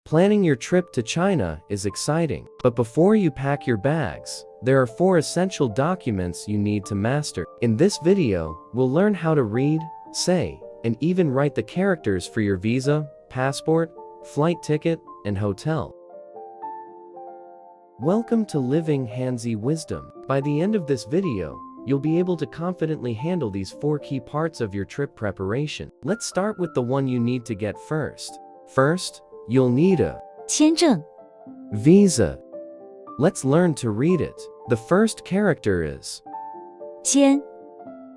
Planning your trip to China is exciting, but before you pack your bags, there are 4 essential documents you need to master. In this video, we'll learn how to read, say, and even write the characters for your visa, passport, flight ticket, and hotel. Welcome to Living Hanzi Wisdom. By the end of this video, you'll be able to confidently handle these 4 key parts of your trip preparation. Let's start with the one you need to get first. First, you'll need a 签证 visa. Let's learn to read it. The first character is 签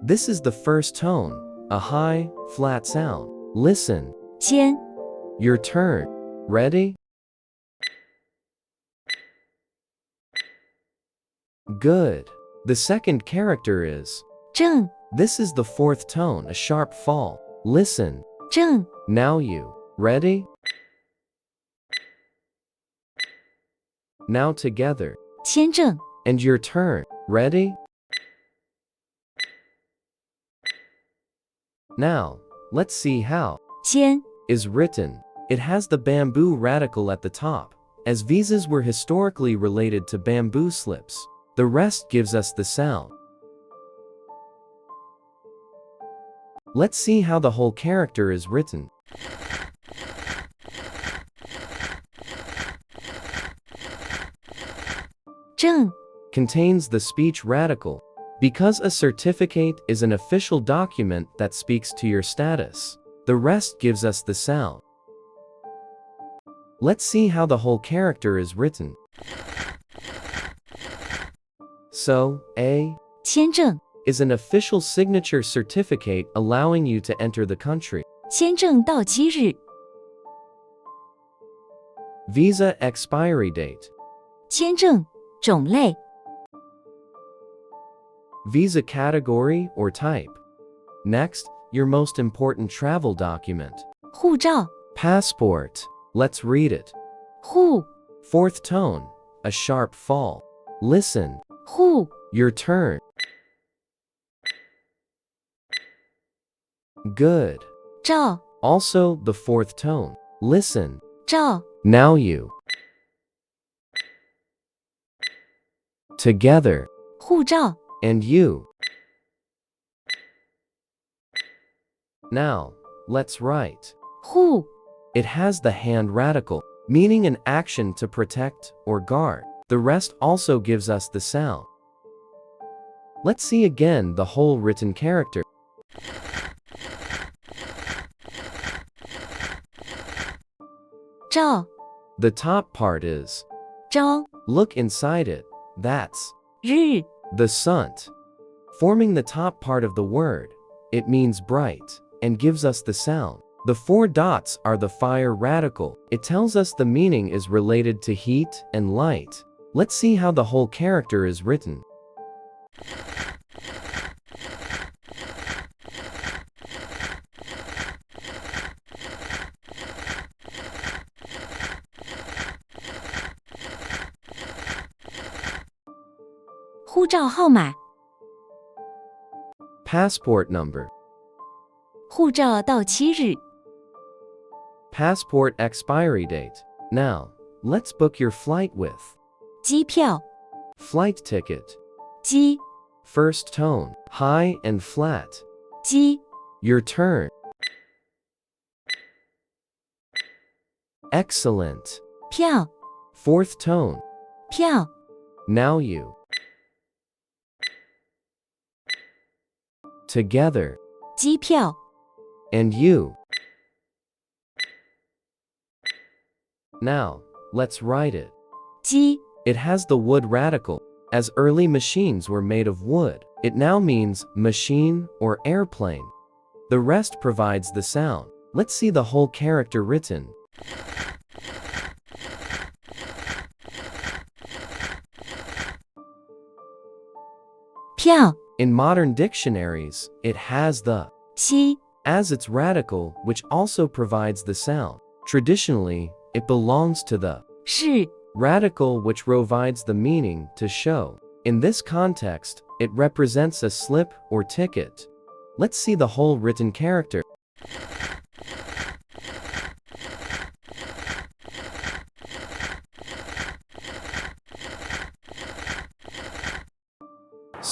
This is the first tone, a high, flat sound. Listen. 签 Your turn. Ready? Good. The second character is 正 This is the 4th tone, a sharp fall. Listen. 正 Now you. Ready? Now together. 签证 And your turn. Ready? Now, let's see how 签 is written. It has the bamboo radical at the top, as visas were historically related to bamboo slips. The rest gives us the sound. Let's see how the whole character is written.正 Contains the speech radical. Because a certificate is an official document that speaks to your status, the rest gives us the sound. Let's see how the whole character is written. So, A 签证 is an official signature certificate allowing you to enter the country. 签证到期日 Visa expiry date. 签证种类 Visa category or type. Next, your most important travel document. 护照 Passport. Let's read it. 护 4th tone, a sharp fall. Listen. 护 Your turn. Good. 照 Also the 4th tone. Listen. 照 Now you. Together. 护照 And you. Now, let's write. 护 It has the hand radical, meaning an action to protect or guard. The rest also gives us the sound. Let's see again the whole written character.照 The top part is. 朝 Look inside it. That's 日 the sun. Forming the top part of the word, it means bright and gives us the sound. The 4 dots are the fire radical. It tells us the meaning is related to heat and light. Let's see how the whole character is written.护照号码 Passport number. 护照到期日 Passport expiry date. Now, let's book your flight with 机票 flight ticket. 机 First tone, high and flat. 机 Your turn. Excellent. 票 4th tone. 票 Now you. Together. 机票 And you. Now, let's write it. 机 It has the wood radical. As early machines were made of wood, it now means machine or airplane. The rest provides the sound. Let's see the whole character written.票 In modern dictionaries, it has the 期 as its radical, which also provides the sound. Traditionally, it belongs to the 是 radical, which provides the meaning to show. In this context, it represents a slip or ticket. Let's see the whole written character. 票 In modern dictionaries, it has the 期 as its radical, which also provides the sound. Traditionally, it belongs to the radical, which provides the meaning to show. In this context, it represents a slip or ticket. Let's see the whole written character.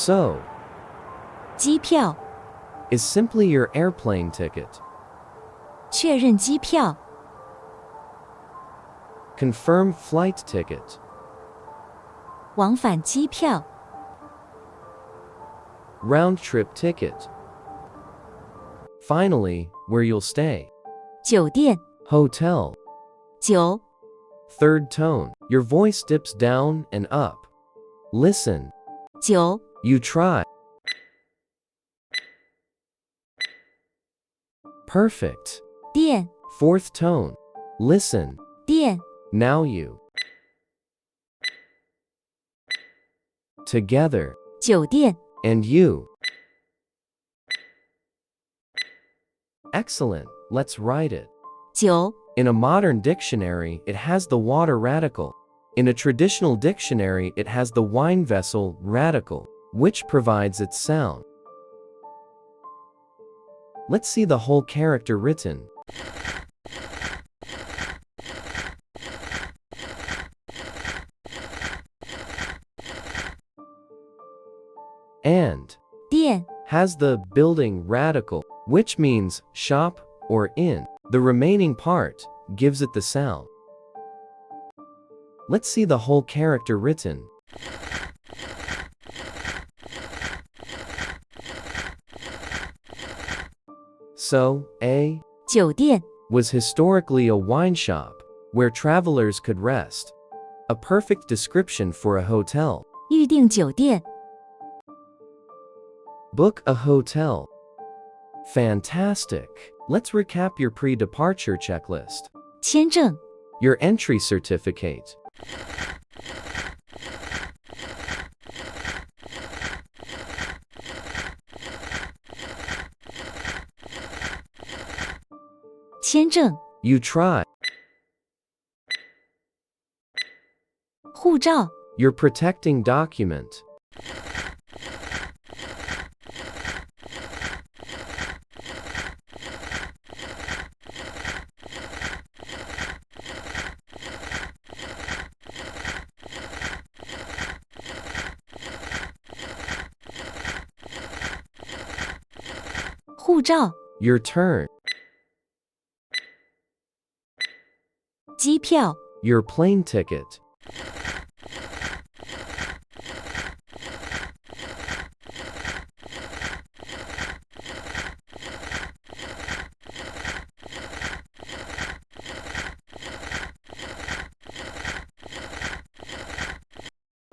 So, 机票， is simply your airplane ticket. 确认机票， Confirm flight ticket. 往返机票， Round trip ticket. Finally, where you'll stay. 酒店， Hotel. 九， Third tone. Your voice dips down and up. Listen. 九， You try. Perfect. 店， Fourth tone. Listen. 店， Now you. Together. 酒店， And you. Excellent. Let's write it. 九， In a modern dictionary, it has the water radical. In a traditional dictionary, it has the wine vessel radical, which provides its sound. Let's see the whole character written. And 店， has the building radical, which means shop or inn. The remaining part gives it the sound. Let's see the whole character written. So, A 酒店， was historically a wine shop where travelers could rest. A perfect description for a hotel. 预订酒店， Book a hotel. Fantastic. Let's recap your pre-departure checklist. 签证， Your entry certificate. "签证， You try. 护照， Your protecting document. "护照， Your turn. 机票， Your plane ticket.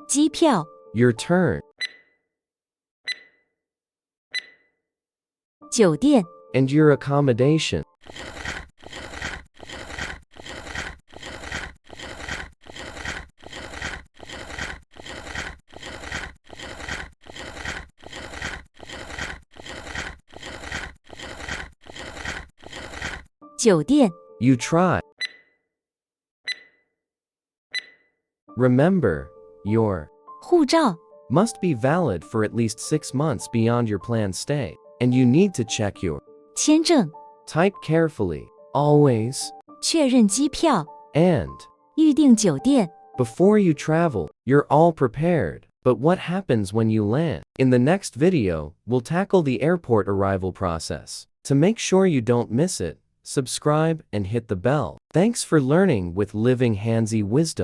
"机票， Your turn. 酒店， And your accommodation. "酒店， You try. Remember, your 护照， must be valid for at least 6 months beyond your planned stay, and you need to check your 签证， type carefully, always, 确认机票， and 预订酒店。 before you travel. You're all prepared, but what happens when you land? In the next video, we'll tackle the airport arrival process. To make sure you don't miss it, subscribe and hit the bell. Thanks for learning with Living Handsy Wisdom.